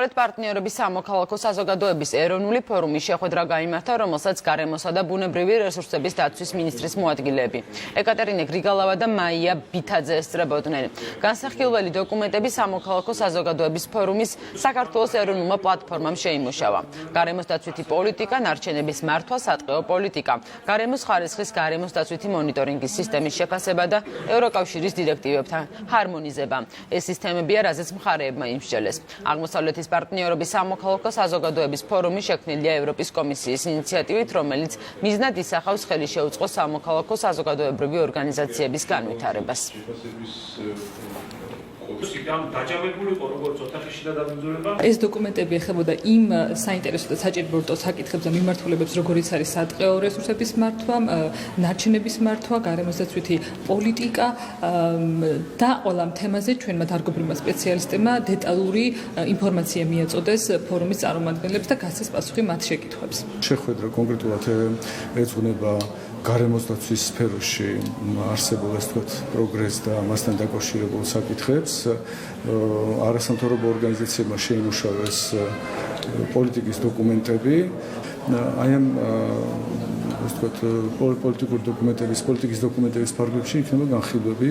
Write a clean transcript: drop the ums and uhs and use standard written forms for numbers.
პარტნიორების სამოქალაქო საზოგადოების ეროვნული ფორუმის შეხვედრა გაიმართა, რომელსაც გარემოსა და ბუნებრივი რესურსების დაცვის მინისტრის მოადგილეები ეკატერინე გრიგალავა და მაია ბითაძე ესწრებოდნენ. განსახილველი დოკუმენტები სამოქალაქო საზოგადოების ფორუმის საქართველოს ეროვნულმა პლატფორმამ შეიმუშავა. გარემოს დაცვითი პოლიტიკა, ნარჩენების მართვა, სატყეო პოლიტიკა, გარემოს ხარისხის გარემოს დაცვითი მონიტორინგის სისტემის შეფასება და ევროკავშირის დირექტივებთან ჰარმონიზება. ეს სისტემებია, რაზეც მხარეებმა იმსჯელეს. აღმოსავლეთის პარტნიორობის სამოქალაქო საზოგადოების ფორუმი შექმნილია ევროპის კომისიის ინიციატივით, რომელიც მიზნად ისახავს ხელი შეუწყოს სამოქალაქო საზოგადოებრივი ორგანიზაციების განვითარებას. ეს დოკუმენტები ეხებოდა იმ საინტერესო და საჭირო საკითხებს და მიმართულებებს, როგორიც არის სატყეო რესურსების მართვა, ნარჩენების მართვა, გარემოს დაცვითი პოლიტიკა და ყველა ამ თემაზე ჩვენმა დარგობრივმა სპეციალისტებმა დეტალური ინფორმაცია მიაწოდეს ფორუმის წარმომადგენლებს და გასცეს პასუხი მათ შეკითხვებს. შეხვედრა კონკრეტულად ეძღვნება გარემოს დაცვის სფეროში არსებულ პროგრესს და მასთან დაკავშირებულ საკითხებს. არასამთავრობო ორგანიზაციებმა შეიმუშავეს პოლიტიკის დოკუმენტები. აი ამ პოლიტიკური დოკუმენტების ფარგლებში იქნება განხილვები.